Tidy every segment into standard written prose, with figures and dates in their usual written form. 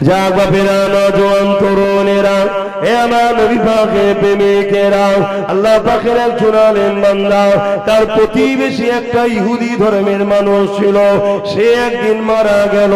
जाग बापेरा नौजवान तरुणेरा ए आमार नबी पाकेर प्रेमिकेरा आल्लाह पाकेर एकজন আলেম বান্দা তার প্রতিবেশী একটা ইহুদি ধর্মের মানুষ ছিল সে একদিন মারা গেল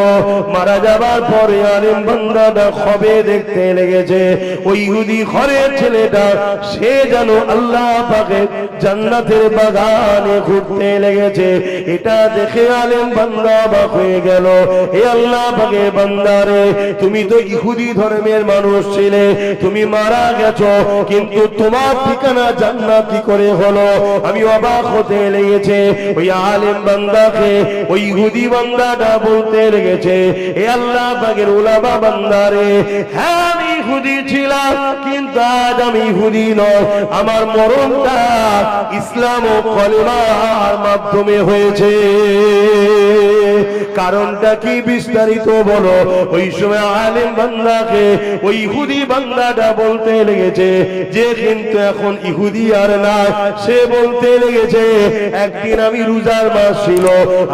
মারা যাবার পরে আলেম বান্দাটা খবে দেখতে লেগেছে ওই ইহুদি ঘরের ছেলেটা সে যেন আল্লাহ পাকের জান্নাতের বাগানে ঘুরতে লেগেছে এটা দেখে আলেম বান্দা অবাক হয়ে গেল হে আল্লাহ পাকের বান্দারে তুমি তো ইহুদি ধর্মের মানুষ ছিলে তুমি মারা গেছো কিন্তু তোমার ঠিকানা জান্নাত কি করে হলো আমি অবাক হতে লেগেছে ওই আলেম বান্দাকে ওই ইহুদি বান্দাটা বলতে লেগেছে হে আল্লাহ পাকের উলামা বান্দারে হ্যাঁ আমি ইহুদি ছিলাম কিন্তু আজ আমি ইহুদি নয় আমার মরণটা ইসলাম ও কলেমার মাধ্যমে হয়েছে কারণটা কি বিস্তারিত বলো ওই সময় আলেম বান্দাকে ওই ইহুদি বান্দাটা বলতে লেগেছে যে কিন্তু এখন ইহুদি আর না সে বলতে লেগেছে একদিন আমি রোজার মাস ছিল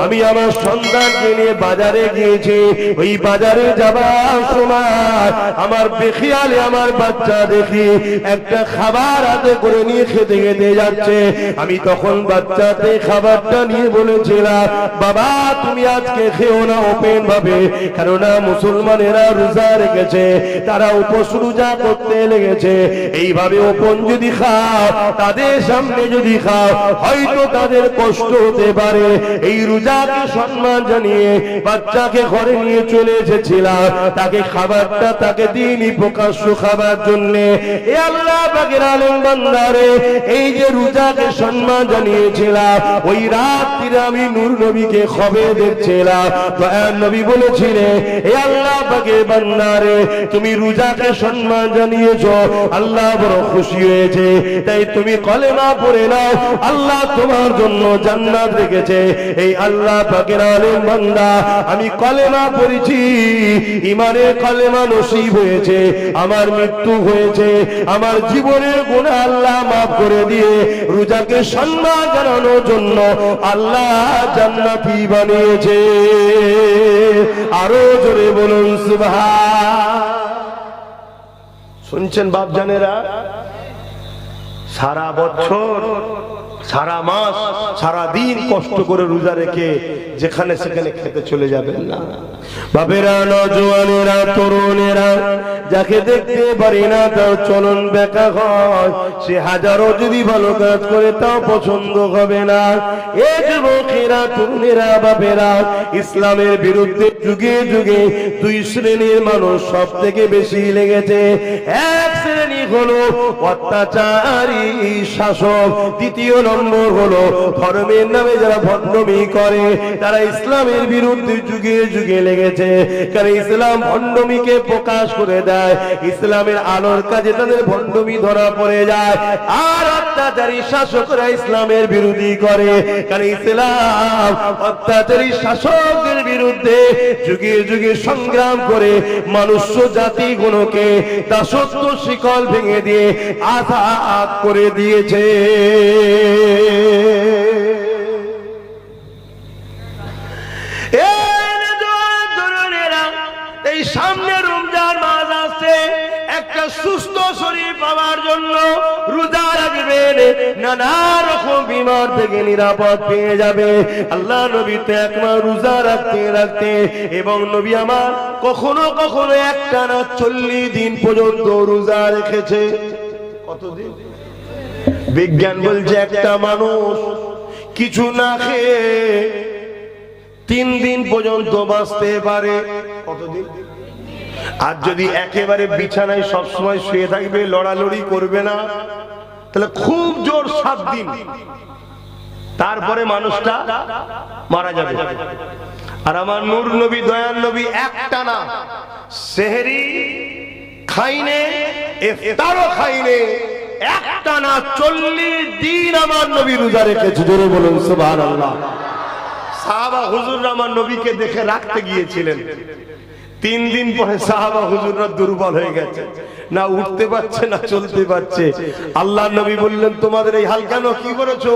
আমি আমার সন্তানকে নিয়ে বাজারে গিয়েছি ওই বাজারে যাবার সময় আমার বেখিয়ালে আমার বাচ্চা দেখি একটা খাবার হাতে করে নিয়ে খেতে খেতে যাচ্ছে আমি তখন বাচ্চাতে খাবারটা নিয়ে বলেছিলাম বাবা তুমি আজকে খেও না ওপেন ভাবে কেননা মুসলমানেরা রোজা রেখেছে তারা উপোস রোজা করতে লেগেছে এইভাবে ওপেন যদি খাও তাদের সামনে যদি খাও হয়তো তাদের কষ্ট হতে পারে এই রোজাকে সম্মান জানিয়ে বাচ্চাকে ঘরে নিয়ে চলে এসেছিলাম তাকে খাবারটা তাকে দিইনি প্রকাশ্য খাবার জন্য এ আল্লাহ পাকের আলেম বান্দারে এই যে রোজাকে সম্মান জানিয়েছিলাম ওই রাত্রিরে আমি নূর নবীকে খবে দেখছিলাম দয়ার নবী বলেছিলেন হে আল্লাহ পাকের বান্দারে তুমি রোজাকে সম্মান জানিয়েছো আল্লাহ বড় খুশি হয়েছে তাই তুমি কলেমা পড়ে নাও আল্লাহ তোমার জন্য জান্নাত রেখেছে এই আল্লাহ পাকের আলেম বান্দা আমি কলেমা পড়েছি ঈমানের কলেমা নসিব হয়েছে আমার মৃত্যু হয়েছে আমার জীবনের গুনাহ আল্লাহ maaf করে দিয়ে রোজাকে সম্মান জানানোর জন্য আল্লাহ জান্নাতি বানিয়েছে আরো জোরে বলুন সুবহান শুনছেন বাপ জানেরা সারা বছর সারা মাস সারা দিন কষ্ট করে রোজা রেখে যেখানে সেখানে খেতে চলে যাবেন না বাবেরা নওজওয়ানেরা তরুণেরা যাকে দেখতে পারি না তার চলন বেকা হয় সে হাজারো যদি ভালো কাজ করে তাও পছন্দ হবে না এই যুবকেরা তরুণেরা বাবেরা ইসলামের বিরুদ্ধে যুগে যুগে দুই শ্রেণীর মানুষ সব থেকে বেশি লেগেছে এক শ্রেণী হলো অত্যাচারী শাসক দ্বিতীয় নম্বর হলো ধর্মের নামে যারা ভণ্ডামি করে তারা ইসলামের বিরুদ্ধে যুগে যুগে লেগেছে কারণ ইসলাম ভণ্ডামিকে প্রকাশ করে দেয় ইসলামের আলোর কাজে তাদের ভণ্ডামি ধরা পড়ে যায় আর অত্যাচারী শাসকরা ইসলামের বিরোধী করে কারণ ইসলাম অত্যাচারী শাসকদের বিরুদ্ধে যুগে যুগে সংগ্রাম করে মনুষ্য জাতিগুলোকে দাসত্ব শিকল ভেঙে দিয়ে আজাদ করে দিয়েছে এই সামনে রমজান মাস আসছে একটা সুস্থ শরীর পাওয়ার জন্য রোজা রাখবেন নানা রকম বিমার থেকে নিরাপদ পেয়ে যাবে আল্লাহ নবী তো এক মাস রোজা রাখতে রাখতে এবং নবী আমার কখনো কখনো একটানা 40 দিন পর্যন্ত রোজা রেখেছে কতদিন বিজ্ঞান বলছে একটা মানুষ কিছু না খেয়ে 3 দিন পর্যন্ত বাঁচতে পারে কতদিন আর যদি একেবারে বিছানায় সব সময় শুয়ে থাকবে লড়ালড়ি করবে না তাহলে খুব জোর 7 দিন তারপরে মানুষটা মারা যাবে আর আমার নূর নবী দয়ার নবী একটানা সেহরি খাইনে ইফতারও খাইনে একটানা 40 দিন আমার নবী রোজা রেখেছে জোরে বলুন সুবহানাল্লাহ সাহাবা হুজুররা আমার নবীকে দেখে রাখতে গিয়েছিলেন 3 দিন পরে সাহাবা হুজুররা দুর্বল হয়ে গেছে না উঠতে পারছে না চলতে পারছে আল্লাহর নবী বললেন তোমাদের এই হাল কেন কি করেছো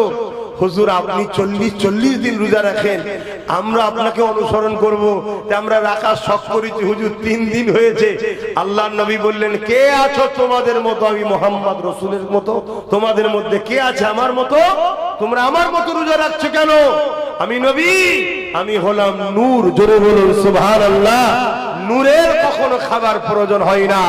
হুজুর আপনি 40 দিন রোজা রাখেন, আমরা আপনাকে অনুসরণ করব। আমরা রাখার শখ করেছি হুজুর 3 দিন হয়েছে। আল্লাহর নবী বললেন, কে আছো তোমাদের মতো? আমি মুহাম্মদ রাসূলের মতো। তোমাদের মধ্যে কে আছে আমার মতো? তোমরা আমার মতো রোজা রাখছো কেন? আমি নবী, আমি হলাম নূর। জোরে বলুন সুবহানাল্লাহ। নূরের কখনো খাবার প্রয়োজন হয় না।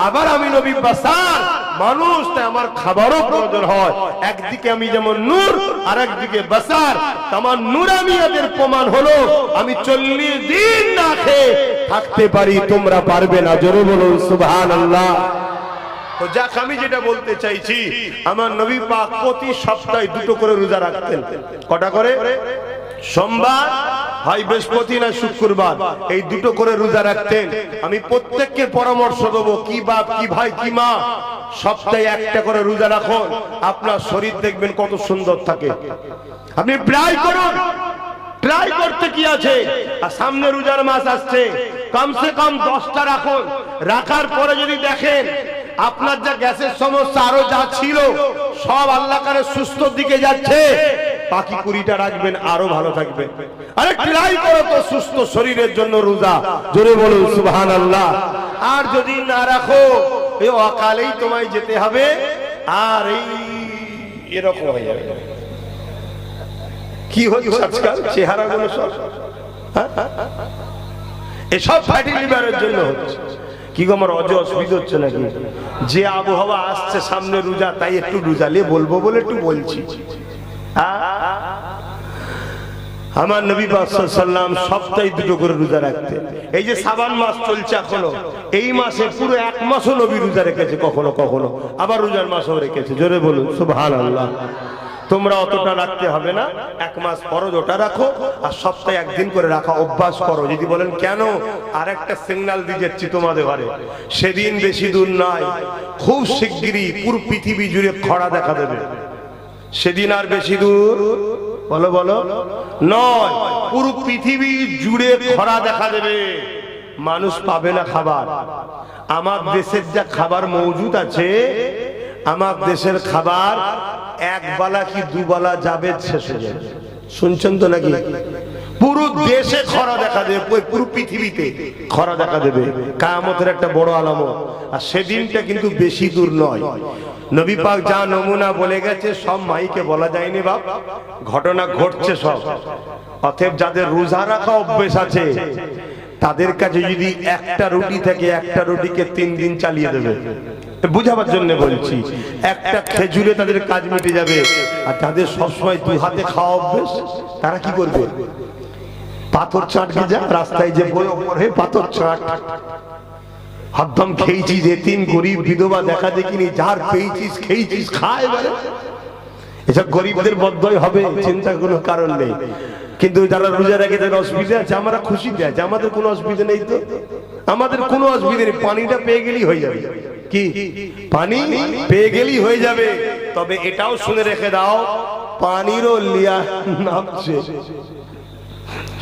আবার আমি নবী বাসার মানুষ, তাই আমার খাবারও প্রয়োজন হয়। একদিকে আমি যেমন নূর, আর একদিকে বাসার। আমার নূরানিয়াতের প্রমাণ হলো আমি 40 দিন না খেয়ে থাকতে পারি, তোমরা পারবে না। জোরে বলুন সুবহানাল্লাহ। তো যাক, আমি যেটা বলতে চাইছি, আমার নবী পাক প্রতি সপ্তাহে 2টো করে রোজা রাখতেন। কটা করে? সোমবার, হয় বৃহস্পতি না শুক্রবার, এই 2টো করে রোজা রাখতেন। আমি প্রত্যেককে পরামর্শ দেবো, কি বাপ, কি ভাই, কি মা, সপ্তাহে 1টা করে রোজা রাখুন। আপনার শরীর দেখবেন কত সুন্দর থাকে। আপনি ট্রাই করুন, ট্রাই করতে কি আছে? আর সামনে রোজার মাস আসছে, কমসে কম 10টা রাখুন। রাখার পরে যদি দেখেন আপনার যা গ্যাসের সমস্যা আরো যা ছিল সব আল্লাহ করে সুস্থ দিকে যাচ্ছে, বাকি 20টা রাখবেন, আরো ভালো থাকবেন। আরে ট্রাই করো তো সুস্থ শরীরের জন্য রোজা। জোরে বলুন সুবহানাল্লাহ। আর যদি না রাখো, এই অকালেই তোমায় যেতে হবে। আর এই এরকম হয়ে যাবে। কি হচ্ছে আজকাল চেহারাগুলো সব, এসব ফ্যাটি লিভারের জন্য হচ্ছে। কি গো, আমার অসুবিধা হচ্ছে নাকি? যে আবহাওয়া আসছে সামনে রোজা, তাই একটু রোজালে বলবো বলে একটু বলছি। আমার নবী পাক সাল্লাল্লাহু আলাইহি ওয়াসাল্লাম সপ্তাহে 2টো করে রোজা রাখতেন। এই যে শাবান মাস চলছে এখনো, এই মাসে পুরো 1 মাসও নবী রোজা রেখেছে, কখনো কখনো আবার রোজার মাসও রেখেছে। জোরে বলুন সুবহানাল্লাহ। তোমরা অতটা রাখতে হবে না, 1 মাস ফরজ ওটা রাখো, আর সপ্তাহে 1 দিন করে রাখা অভ্যাস করো। যদি বলেন কেন, আরেকটা সিগন্যাল দিয়ে যাচ্ছি তোমাদের ঘরে, সেদিন বেশি দূর নয়, খুব শিগগিরই পুরো পৃথিবী জুড়ে খরা দেখা দেবে। সেদিন আর বেশি দূর বলো বলো নয়, পুরো পৃথিবী জুড়ে খরা দেখা দেবে। মানুষ পাবে না খাবার। আমার দেশের যা খাবার মজুদ আছে, আমার দেশের খাবার 1 বেলা কি 2 বেলা যাবে, শেষ হয়ে যাবে। শুনছেন তো নাকি? পুরো দেশে খরা দেখা দেবে, পুরো পৃথিবীতে খরা দেখা দেবে। কিয়ামতের একটা বড় আলামত। আর সেদিনটা কিন্তু বেশি দূর নয়। নবী পাক যা নমুনা বলে গেছে সব মাইকে বলা যায়নি বাপ, ঘটনা ঘটছে সব। অতএব যাদের রোজা রাখা অভ্যেস আছে, তাদের কাছে যদি 1টা রুটি থেকে 1টা রুটিকে 3 দিন চালিয়ে দেবে, বুঝাবার জন্য বলছি। 1টা খেজুরে তাদের কাজ মিটে যাবে। আর তাদের সবসময় 2 হাতে খাওয়া অভ্যেস, তারা কি করবে? পাথর চাটকে যা রাস্তায় যে বই ওপরে পাথর চাট, হদ্দম খেয়েছিস, এতিম গরিব বিধবা দেখা দেখিনি, যার পেয়েছিস খেয়েছিস খায়। বলে এসব গরিবদের বদ্ধই হবে, চিন্তা কোনো কারণ নেই। কিন্তু যারা রোজা রাখে তাদের অসুবিধা আছে, আমরা খুশিতে আছি, আমাদের কোনো অসুবিধা নেই। তো আমাদের কোনো অসুবিধা নেই, পানিটা পেয়ে গেলেই হয়ে যাবে। কি পানি পেয়ে গেলেই হয়ে যাবে। তবে এটাও শুনে রেখে দাও, পানিরও লিয়া নামছে।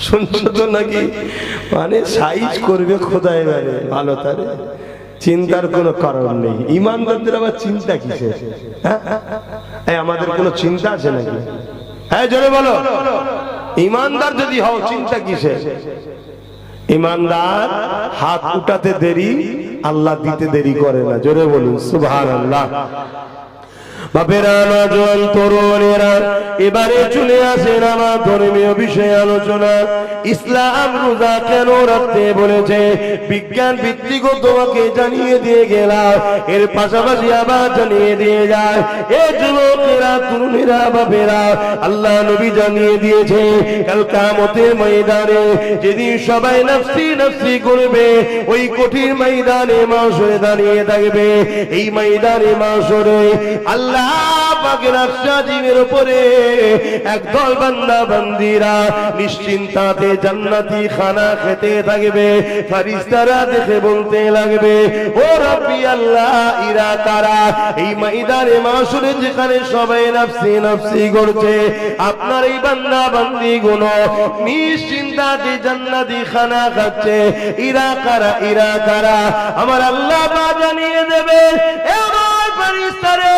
শুনছো তো নাকি? মানে সাইজ করবে খোদায়, মানে ভালো, তারে চিন্তার কোনো কারণ নেই। ইমানদারদের আবার চিন্তা কিসে? আমাদের কোনো চিন্তা আছে নাকি? হ্যাঁ জোরে বলো। ইমানদার যদি হও, চিন্তা কিসে? ইমানদার হাত উঠাতে দেরি, আল্লাহ দিতে দেরি করে না। জোরে বলুন সুবহানাল্লাহ। বাপেরা, নওজোয়ান তরুণেরা, এবারে চলে আসেন আমার ধর্মীয় বিষয়ে আলোচনা। ইসলাম রোজা কেন রাখতে বলেছে, বিজ্ঞান ভিত্তিক তোমাকে জানিয়ে দিয়ে গেলাম। এর পাশাপাশি আবার জানিয়ে দিয়ে যায়, এ যুবকেরা, তরুণেরা, বাপেরা, আল্লাহ নবী জানিয়ে দিয়েছে কাল কিয়ামতের ময়দানে যেদিন সবাই নফসি নফসি করবে, ওই কঠিন ময়দানে মাশরে দাঁড়িয়ে থাকবে। এই ময়দানে মাশরে আল্লাহ পাকের আরশের উপরে একদল বান্দা বান্দীরা নিশ্চিন্তাতে জান্নাতি খানা খেতে থাকবে। ফেরেশতারা দেখে বলতে লাগবে, ও রব্বি আল্লাহ, ইরা কারা? এই ময়দানে মাশরে যেখানে সবাই নফসি নফসি করছে, আপনার এই বান্দা বান্দীগুলো নিশ্চিন্তাতে জান্নাতি খানা খাচ্ছে। ইরা কারা? ইরা কারা? আমার আল্লাহ পাক জানিয়ে দেবে, ফেরেশতারে,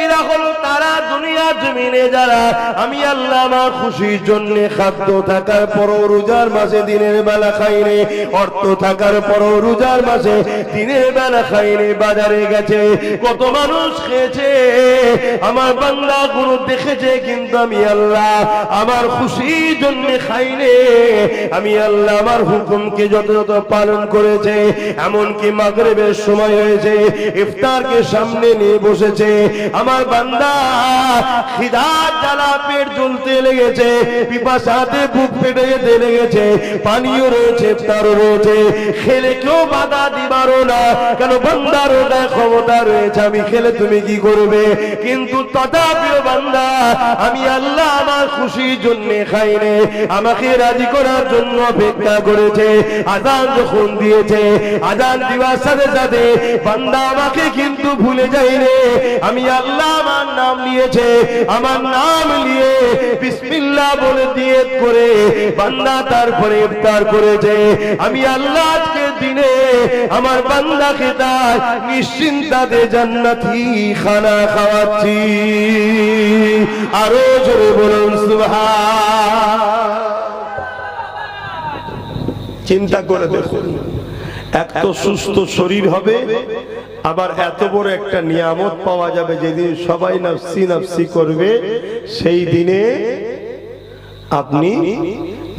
এরা হলো তারা দুনিয়ার দুনিয়ার জমিনে যারা আমি আল্লাহ আমার খুশির জন্য খাদ্য থাকার পরও রোজার মাসে দিনের বেলা খাইনি, অর্থ থাকার পরও রোজার মাসে দিনের বেলা খাইনি, বাজারে গেছে কত মানুষ খেয়েছে, আমার বান্দা গুলো দেখেছে, কিন্তু আমি আল্লাহ আমার খুশির জন্য খাইনি। আমি আল্লাহ আমার হুকুমকে যথাযথ পালন করেছে। এমনকি মাগরিবের সময় হয়েছে, ইফতারকে সামনে নিয়ে বসেছে, আমার বান্দা খিদার জ্বালা পেট জ্বলতে লেগেছে, পিপাসাতে বুক ফেটে যেতে লেগেছে, পানিও রয়েছে, ইফতারও রয়েছে, খেলে কেউ বাধা দিবারও না, কেন বান্দার ওটায় ক্ষমতা রয়েছে, আমি খেলে তুমি কি করবে? কিন্তু তথাপিও বান্দা আমি আল্লাহ আমার খুশির জন্য খাইনি, আমাকে রাজি করার জন্য অপেক্ষা করেছে। আযান যখন দিয়েছে, আযান দিবার সাথে সাথে বান্দা আমাকে কিন্তু ভুলে যায়নি, আমি আল্লাহ আমার নাম নিয়েছে, আমার নাম নিয়ে বিসমিল্লাহ বলে নিয়ত করে বান্দা তারপরে ইফতার করেছে। আমি আল্লাহ আজকে দিনে আমার বান্দাকে তার নিশ্চিন্তাতে জান্নাতি খানা খাওয়াচ্ছি। আরো জোরে বলুন সুবহান। চিন্তা করে দেখুন, এক তো সুস্থ শরীর হবে, আবার এত বড় একটা নিয়ামত পাওয়া যাবে, যেদিন সবাই নফসি নফসি করবে, সেই দিনে আপনি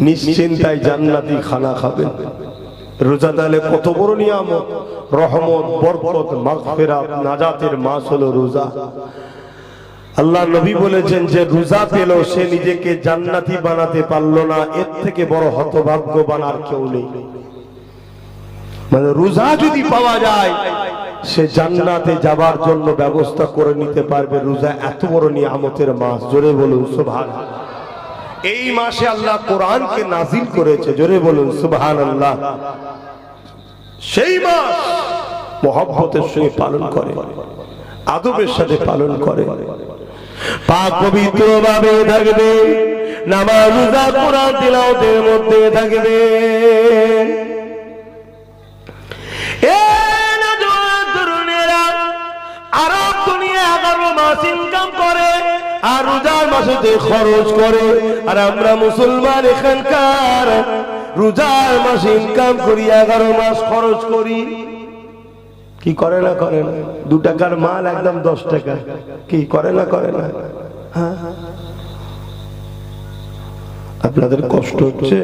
নিশ্চিন্তায় জান্নাতি খানা খাবেন। রোজা তাহলে কত বড় নিয়ামত, রহমত, বরকত, মাগফিরাত, নাজাতের মাস হলো রোজা। আল্লাহ নবী বলেছেন যে রোজা পেল সে নিজেকে জান্নাতি বানাতে পারলো না, এর থেকে বড় হতভাগ্যবান আর কেউ নেই। মানে রোজা যদি পাওয়া যায় সে জান্নাতে যাবার জন্য ব্যবস্থা করে নিতে পারবে। রোজা এত বড় নিয়ামতের মাস, জোরে বলুন সুবহানাল্লাহ। এই মাসে আল্লাহ কোরআনকে নাজিল করেছে, জোরে বলুন সুবহানাল্লাহ। সেই মাস মহব্বতের সঙ্গে পালন করে, আদবের সাথে পালন করে, পাক পবিত্র ভাবে থাকবে, নামাজ রোজা কোরআন তিলাওয়াতের মধ্যে থাকবে। আরব দুনিয়া 11 মাস ইনকাম করে আর রোজার মাসে খরচ করে, আর আমরা মুসলমান এখানকার রোজার মাসে ইনকাম করি, 11 মাস খরচ করি। কি করে না করে না? 2 টাকার মাল একদম 10 টাকা, কি করে না করে না? হ্যাঁ, আপনাদের কষ্ট হচ্ছে?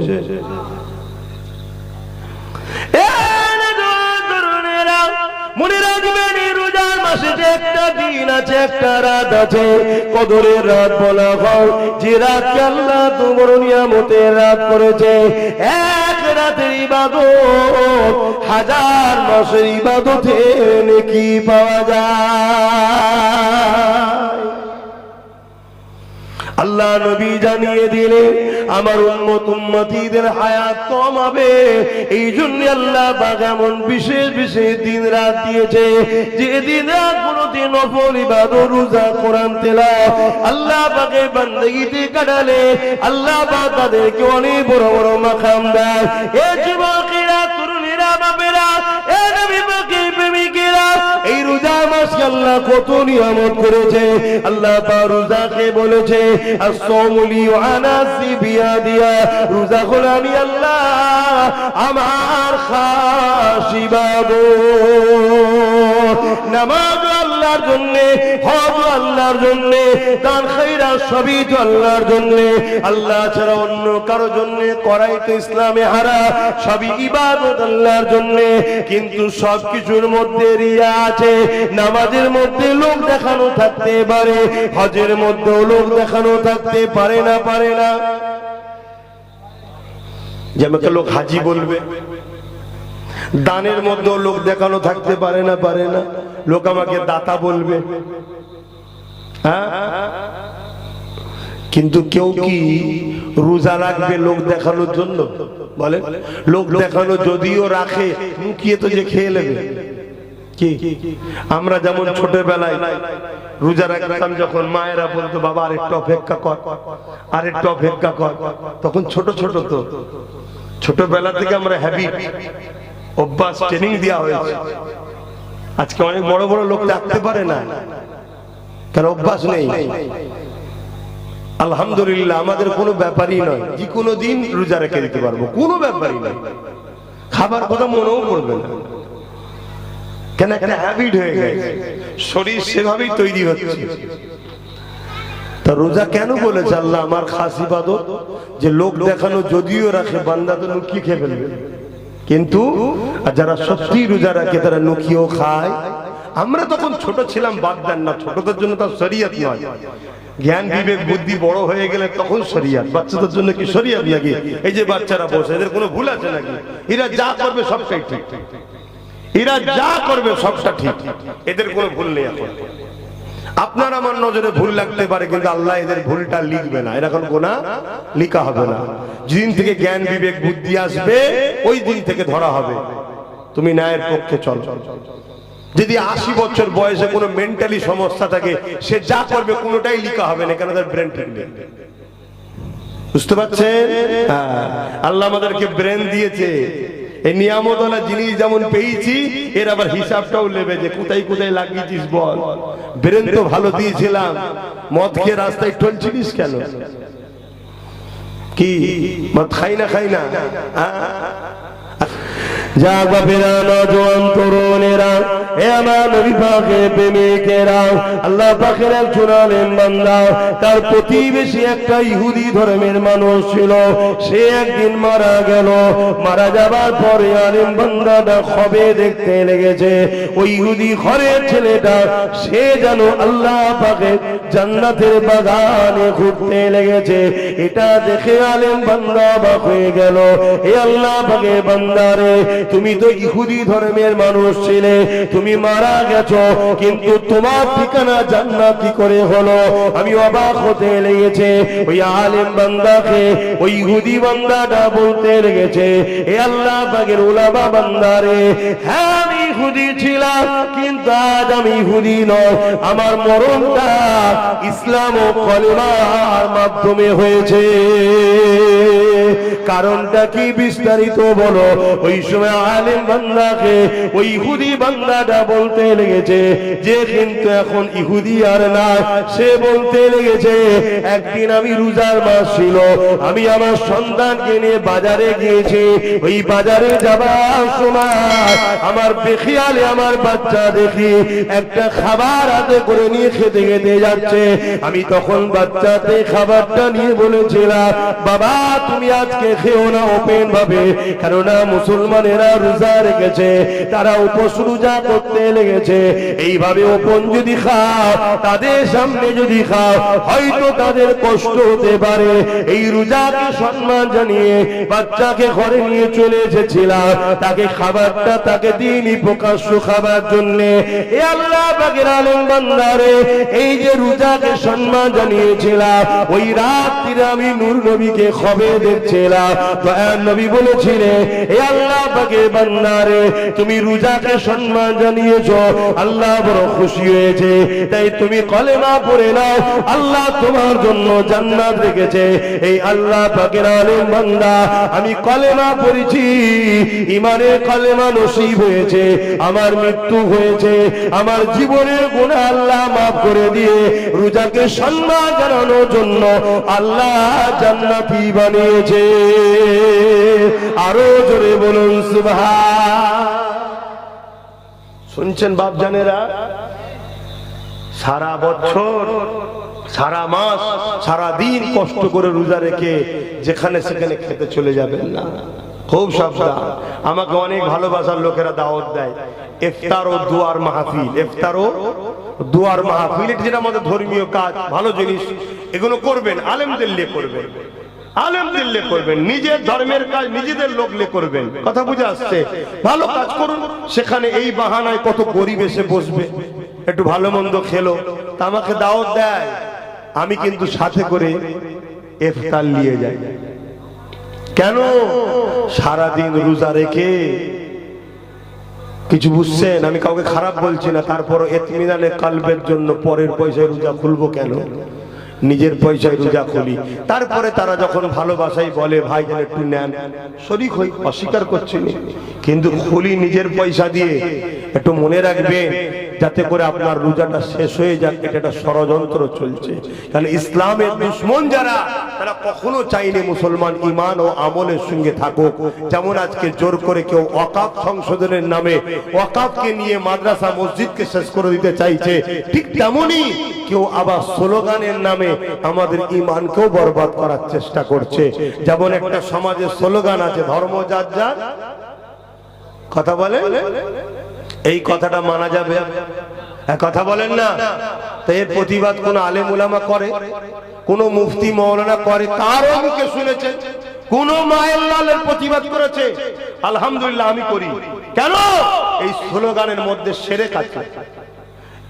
মনে রাখবেন এই রোজার মাসে যে একটা দিন আছে, একটা রাত আছে, কদরের রাত বলা হয়, যে রাতকে আল্লাহ তোমার নিয়ামতের রাত করেছে। এক রাতের ইবাদত 1000 মাসের ইবাদতের নেকি পাওয়া যায়। আল্লাহ নবী জানিয়ে দিলে আমার উম্মত উম্মতীদের হায়াত কম হবে, এই জন্য আল্লাহ পাক এমন বিশেষ বিশেষ দিন রাত দিয়েছে, যে দিন রাত গুলোতে নফল ইবাদত, রোজা, কোরআন তেলাওয়াত আল্লাহ পাকের বান্দাগিতে কাটালে আল্লাহ পাক তাদেরকে অনেক বড় বড় মাকাম দেয়। এ যুবকেরা, তরুণীরা, বাপেরা, এ নবী পাকের প্রেমিকেরা, এই রোজা মাসকে আল্লাহ কত নিয়ামত করেছে। আল্লাহ পাক রোজাকে বলেছে as-sawmu li wa anasi biyadiya, রোজা হলো আমি আল্লাহ আমার খাস ইবাদত। নামাজ আল্লাহর জন্য, হজ আল্লাহর জন্য, দান খায়রাত সবই তো আল্লাহর জন্য, আল্লাহ ছাড়া অন্য কারো জন্য করাই তো ইসলামে হারাম, সবই ইবাদত আল্লাহর জন্য। কিন্তু সবকিছুর মধ্যে রিয়া আছে, নামাজের মধ্যে লোক দেখানো থাকতে পারে, হজের মধ্যেও লোক দেখানো থাকতে পারে না, পারে না। যে আমাকে লোক হাজি বলবে, দানের মধ্যেও লোক দেখানো থাকতে পারে না, পারে না। লোক আমাকে দাতা বলবে, হ্যাঁ, কিন্তু কেউ কি রোজা রাখবে লোক দেখানোর জন্য? বলে লোক দেখানো যদিও রাখে, মুখিয়ে তো যে খেয়ে নেবে। কি আমরা যেমন ছোটবেলায় রোজা রাখতাম, যখন মায়েরা বলতো বাবা আরেকটু অপেক্ষা কর, আরেকটু অপেক্ষা কর, তখন ছোট ছোট তো ছোটবেলা থেকে আমরা হ্যাবিট, অভ্যাস, ট্রেনিং দেওয়া হয়েছে। আজকে অনেক বড় বড় লোক রাখতে পারে না, কারণ অভ্যাস নেই। আলহামদুলিল্লাহ আমাদের কোনো ব্যাপারই নয়, যে কোনো দিন রোজা রেখে দিতে পারবো, কোনো ব্যাপারই নয়। খাবার কথা মনেও পড়বে না, কেন একটা হ্যাবিট হয়ে গেছে, শরীর সেভাবেই তৈরি হচ্ছে। তা রোজা কেন বলেছে আল্লাহ? আমার খাস ইবাদত, যে লোক দেখানো যদিও রাখে, বান্দা তো লুকিয়ে খেয়ে ফেলবে, কিন্তু যারা সত্যি রোজা রাখে তারা লুকিয়েও খায়। আমরা তখন ছোট ছিলাম, বাদ দেন না, ছোটদের জন্য তার শরীয়ত নয়, জ্ঞান বিবেক বুদ্ধি বড় হয়ে গেলে তখন শরীয়ত। বাচ্চাদের জন্য কি শরীয়ত নাকি? এই যে বাচ্চারা বসে, এদের কোনো ভুল আছে নাকি? এরা যা করবে সবটাই ঠিক, এরা যা করবে সবটা ঠিক, এদের কোনো ভুল নেই। এখন আপনার আমার নজরে ভুল লাগতে পারে, কিন্তু আল্লাহ এদের ভুলটা লিখবে না, এরকম গোনা লিখা হবে না। যেদিন থেকে জ্ঞান বিবেক বুদ্ধি আসবে ওই দিন থেকে ধরা হবে, তুমি ন্যায়ের পক্ষে চল। যদি 80 বছর বয়সে কোনো মেন্টালি সমস্যা থাকে, সে যা করবে কোনোটাই লিখা হবে না, কেন তার ব্রেন ঠিক নেই। বুঝতে পারছেন? আল্লাহ আমাদেরকে ব্রেন দিয়েছে, এই নিয়ামতওয়ালা জিনিস যেমন পেয়েছি, এর আবার হিসাবটাও নেবে যে কোথায় কোথায় লাগিয়েছিস বল। ব্রেন তো ভালো দিয়েছিলাম, মদ খেয়ে রাস্তায় টলছিলিস কেন? কি মদ খাই না জাগা বেরানো জোয়ান তরুণেরা, হে আমার নবী পাকের প্রেমিকেরা, আল্লাহ পাকের একজন আলেম বান্দা, তার প্রতিবেশী একটা ইহুদি ধর্মের মানুষ ছিল। সে একদিন মারা গেল। মারা যাবার পরে আলেম বান্দাটা খবে দেখতে লেগেছে, ওই ইহুদি ঘরের ছেলেটা সে যেন আল্লাহ পাকের জান্নাতের বাগানে ঘুরতে লেগেছে। এটা দেখে আলেম বান্দা অবাক হয়ে গেল। হে আল্লাহ পাকের বান্দারে, তুমি তো ইহুদি ধর্মের মানুষ ছিলে, তুমি মারা গেছো, কিন্তু তোমার ঠিকানা জান্নাত কি করে হলো? আমি অবাক হতে লেগেছে। ওই আলেম বান্দাকে ওই ইহুদি বান্দাটা বলতে লেগেছে, হে আল্লাহ পাকের উলামা বান্দারে, হ্যাঁ আমি ইহুদি ছিলাম, কিন্তু আজ আমি ইহুদি নয়, আমার মরণটা ইসলাম ও কলেমার মাধ্যমে হয়েছে। কারণটা কি বিস্তারিত বলো? ওই সময় আলেম বান্দাকে ওই ইহুদি বান্দাটা বলতে লেগেছে যে কিন্তু এখন ইহুদি আর না। সে বলতে লেগেছে, একদিন আমি রোজার মাস ছিল, আমি আমার সন্তানকে নিয়ে বাজারে গিয়েছি। ওই বাজারে যাবার সময় আমার বেখিয়ালে আমার বাচ্চা দেখি একটা খাবার হাতে করে নিয়ে খেতে খেতে যাচ্ছে। আমি তখন বাচ্চাতে খাবারটা নিয়ে বলেছিলাম, বাবা তুমি আজকে খেও না ওপেন ভাবে, কেননা মুসলমানেরা রোজা রেখেছে, তারা উপোস রোজা করতে লেগেছে। এইভাবে ওপেন যদি খাও, তাদের সামনে যদি খাও, হয়তো তাদের কষ্ট হতে পারে। এই রোজাকে সম্মান জানিয়ে বাচ্চাকে ঘরে নিয়ে চলে এসেছিলাম, তাকে খাবারটা তাকে দিইনি প্রকাশ্য খাবার জন্য। এ আল্লাহ পাকের আলেম বান্দারে, এই যে রোজাকে সম্মান জানিয়েছিলাম, ওই রাত্রিরে আমি নূর নবীকে খবে দেখছিলাম। দয়ার নবী বলেছিলেন, হে আল্লাহ পাকের বান্দারে, তুমি রোজাকে সম্মান জানিয়েছো, আল্লাহ বড় খুশি হয়েছে, তাই তুমি কলেমা পড়ে নাও, আল্লাহ তোমার জন্য জান্নাত রেখেছে। এই আল্লাহ পাকের আলেম বান্দা, আমি কলেমা পড়েছি, ইমানের কলেমা নসিব হয়েছে, আমার মৃত্যু হয়েছে, আমার জীবনের গুনাহ আল্লাহ মাফ করে দিয়ে রোজাকে সম্মান জানানোর জন্য আল্লাহ জান্নাতি বানিয়েছে। আরো জোরে বলুন সুবহান। শুনছেন বাপ জানেরা? সারা বছর, সারা মাস, সারা দিন কষ্ট করে রোজা রেখে যেখানে সেখানে খেতে চলে যাবেন না, খুব সাবধান। আমাকে অনেক ভালোবাসার লোকেরা দাওয়াত দেয় ইফতার ও দুয়ার মাহফিল। ইফতার ও দুয়ার মাহফিল, এটা যেটা আমাদের ধর্মীয় কাজ, ভালো জিনিস, এগুলো করবেন, আলেমদের লিয়ে করবেন, আলেমদের লিয়ে করবেন, নিজের ধর্মের কাজ নিজেদের লোক লিয়ে করবেন। কথা বুঝে আসছে? ভালো কাজ করুন। সেখানে এই বাহানায় কত গরিব এসে বসবে, একটু ভালো মন্দ খেলো, তা আমাকে দাওয়াত দেয়, আমি কিন্তু সাথে করে ইফতার নিয়ে যাই। কেন? সারাদিন রোজা রেখে কিছু বুঝছেন? আমি কাউকে খারাপ বলছি না, তারপরও ইতমিনানে কালবের জন্য পরের পয়সায় রোজা খুলবো কেন? নিজের পয়সায় রোজা খুলি। তারপরে তারা যখন ভালোবাসাই বলে ভাই যেন একটু নেন, শরীক হই, অস্বীকার করছি না, কিন্তু খুলি নিজের পয়সা দিয়ে। একটু মনে রাখবেন, যাতে করে আপনার রোজাটা শেষ হয়ে যাক। এটা একটা ষড়যন্ত্র চলছে, কারণ ইসলামের দুশমন যারা, তারা কখনো চাইনি মুসলমান ঈমান ও আমলের সঙ্গে থাকুক। যেমন আজকে জোর করে কেউ ওয়াকাফ সংশোধনের নামে ওয়াকাফকে নিয়ে মাদ্রাসা মসজিদকে শেষ করে দিতে চাইছে, ঠিক তেমনি কেউ আবার স্লোগানের নামে আমাদের ঈমানকেও বরবাদ করার চেষ্টা করছে। যেমন একটা সমাজে স্লোগান আছে, ধর্ম যার যার, কথা বলে, এই কথাটা মানা যাবে? কথা বলেন না। তো এর প্রতিবাদ কোন আলেম উলামা করে, কোন মুফতি মাওলানা করে? কারো মুখে শুনেছে কোন মায়ের লালের প্রতিবাদ করেছে? আলহামদুলিল্লাহ আমি করি। কেন? এই স্লোগানের মধ্যে শিরক আছে।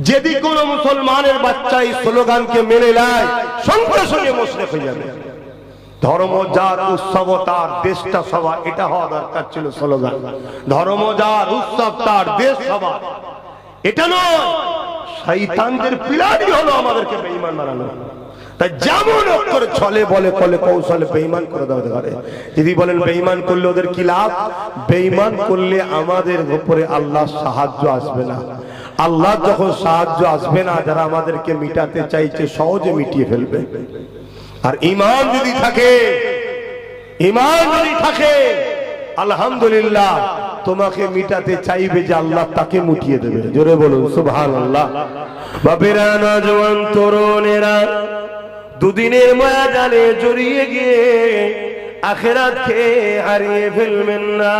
যদি কোন মুসলমানের বাচ্চা এই স্লোগানকে মেনে নেয়, সঙ্গে সঙ্গে মুশরিক হয়ে যাবে। ধর্ম যার উৎসব তার দেশটা সবার, এটা হওয়া দরকার ছিল স্লোগান। ধর্ম যার উৎসব তার দেশ সবার, এটা নয়। শয়তানদের পিলারি হলো আমাদেরকে বেঈমান বানানো। তাই যেমন করে ছলে বলে কলে কৌশলে বেঈমান করে দেওয়া পারে। যদি বলেন বেঈমান করলে ওদের কি লাভ? বেঈমান করলে আমাদের উপরে আল্লাহর সাহায্য আসবে না। আল্লাহ যখন সাহায্য আসবে না, যারা আমাদেরকে মিটাতে চাইছে সহজে মিটিয়ে ফেলবে। আর ঈমান যদি থাকে, ঈমান যদি থাকে, আলহামদুলিল্লাহ তোমাকে মিটাতে চাইবে যে আল্লাহ তাকে মুটিয়ে দেবে। জোরে বলুন সুবহানাল্লাহ। বাপেরা, নওজোয়ান তরুণেরা, দুদিনের মায়া জালে জড়িয়ে গিয়ে আখিরাতকে হারিয়ে ফেলবেন না।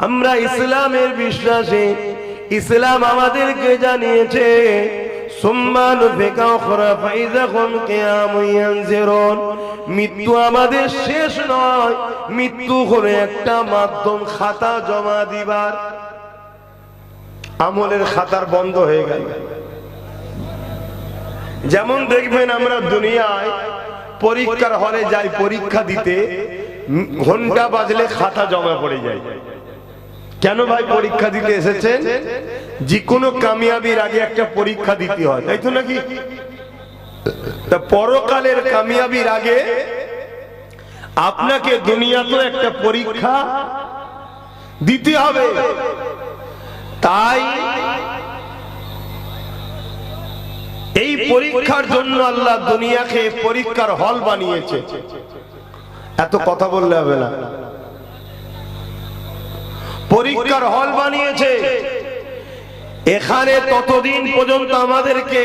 আমরা ইসলামের বিশ্বাসী, ইসলাম আমাদেরকে জানিয়েছে মৃত্যু আমাদের শেষ নয়, মৃত্যু হলো একটা মাধ্যম খাতা জমা দিবার। আমলের খাতার বন্ধ হয়ে গেল। যেমন দেখবেন আমরা দুনিয়ায় পরীক্ষার হলে যাই পরীক্ষা দিতে, ঘন্টা বাজলে খাতা জমা পড়ে যায়। কেন ভাই? পরীক্ষা দিতে এসেছেন, যে কোনো কামিয়াবির আগে একটা পরীক্ষা দিতে হয়, তাই তো নাকি? তা পরকালের কামিয়াবির আগে আপনাকে দুনিয়াতেও একটা পরীক্ষা দিতে হবে। তাই এই পরীক্ষার জন্য আল্লাহ দুনিয়াকে পরীক্ষার হল বানিয়েছে। এত কথা বললে হবে না। পরীক্ষার হল বানিয়েছে। এখানে ততদিন পর্যন্ত আমাদেরকে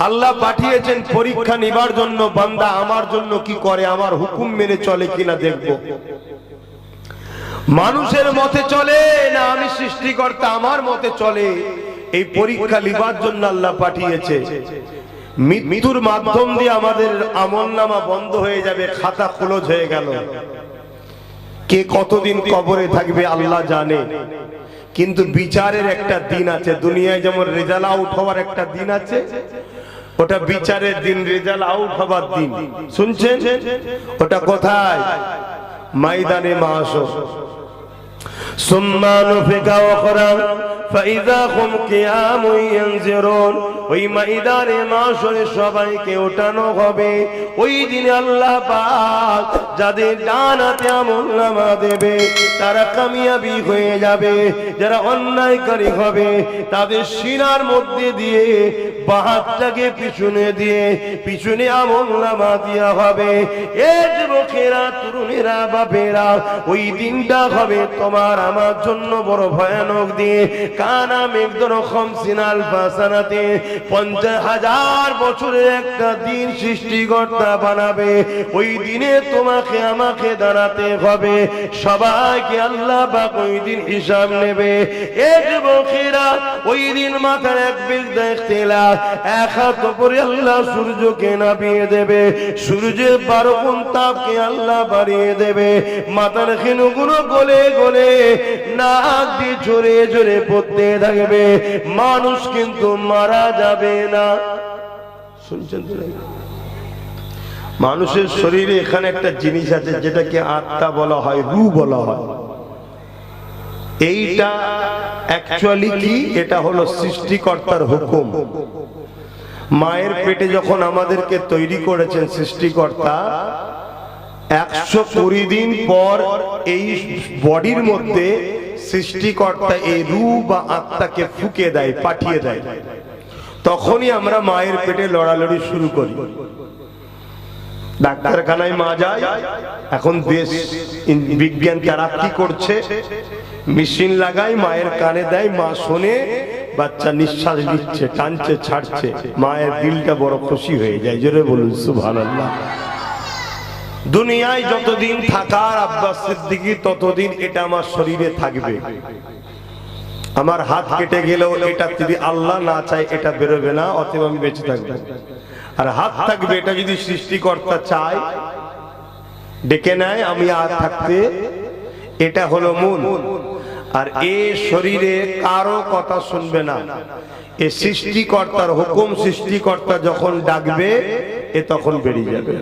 আল্লাহ পাঠিয়েছেন পরীক্ষা নিবার জন্য। বান্দা আমার জন্য কি করে, আমার হুকুম মেনে চলে কিনা দেখব। মানুষের মতে চলে না আমি সৃষ্টিকর্তা আমার মতে চলে, এই পরীক্ষা নিবার জন্য আল্লাহ পাঠিয়েছে। মৃত্যুর মাধ্যম দিয়ে আমাদের আমলনামা বন্ধ হয়ে যাবে, খাতা ক্লোজ হয়ে গেল। কে কতদিন কবরে থাকবে আল্লাহ জানে, কিন্তু বিচারের একটা দিন আছে। দুনিয়ায় যেমন রেজাল্ট আউট হওয়ার একটা দিন আছে, ওটা বিচারের দিন, রেজাল্ট আউট হবার দিন। শুনছেন? ওটা কোথায়? ময়দানে মাহশর। সুম্মা নুফিকা উখরা ফাইযা হুম কিয়ামুন ইয়ানজিরুন। ওই ময়দানে মাহশরে সবাইকে ওঠানো হবে। ওই দিনে আল্লাহ পাক যাদের ডান হাতে আমলনামা দেবে তারা কামিয়াবি হয়ে যাবে, যারা অন্যায়কারী হবে তাদের সিনার মধ্যে দিয়ে বাঁ হাতটাকে পিছনে দিয়ে পিছনে আমলনামা দেওয়া হবে। এ যুবকেরা, তরুণেরা, বাপেরা, ওই দিনটা হবে তোমার আমার জন্য বড় ভয়ানক দিয়ে। কানা মেঘদর খামসিন আলফা সানাতে, 50,000 বছরের একটা দিন সৃষ্টিকর্তা বানাবে। ওই দিনে তোমাকে আমাকে দাঁড়াতে হবে, সবাইকে আল্লাহ পাক ওই দিন হিসাব নেবে। এ যুবকেরা, ওই দিন মাথার এক বিগদা ইখতিলাফ, এক হাত উপরে আল্লাহ সূর্যকে নামিয়ে দেবে, সূর্যের 12 গুণ তাপকে আল্লাহ বাড়িয়ে দেবে। মাথার খিনুগুলো গলে গলে নাক দিয়ে ঝরে ঝরে পড়তে থাকবে। মানুষ কিন্তু মারা যাবে না। শুনছেন তো? মানুষের শরীরে এখানে একটা জিনিস আছে যেটাকে আত্মা বলা হয়, রূহ বলা হয়। এইটা অ্যাকচুয়ালি কি? এটা হলো সৃষ্টিকর্তার হুকুম। মায়ের পেটে যখন আমাদেরকে তৈরি করেছেন সৃষ্টিকর্তা, 120 দিন পর এই বডির মধ্যে সৃষ্টিকর্তা এই রূহ বা আত্মাকে ফুঁকে দেয়, পাঠিয়ে দেয়, তখনই আমরা মায়ের পেটে লড়ালড়ি শুরু করি। ডাক্তারখানায় মা যায়, এখন দেশ বিজ্ঞান তারাক্কি করছে, মেশিন লাগায়, মায়ের কানে দেয়, মা শোনে, বাচ্চা নিঃশ্বাস নিচ্ছে, টানছে, ছাড়ছে, মায়ের দিলটা বড় খুশি হয়ে যায়। জোরে বলুন সুবহানাল্লাহ। দুনিয়ায় যতদিন থাকার আব্বাস সিদ্দিকী ততদিন এটা আমার শরীরে থাকবে। আমার হাত কেটে গেলেও এটা যদি আল্লাহ না চায় এটা বেরোবে না, অতএব আমি বেঁচে থাকবো। আর হাত থাকবে, এটা যদি সৃষ্টিকর্তা চায় ডেকে নেয় আমি আর থাকতে, এটা হলো মূল। আর এ শরীরে কারো কথা শুনবে না, এ সৃষ্টিকর্তার হুকুম, সৃষ্টিকর্তা যখন ডাকবে এ তখন বেরিয়ে যাবে।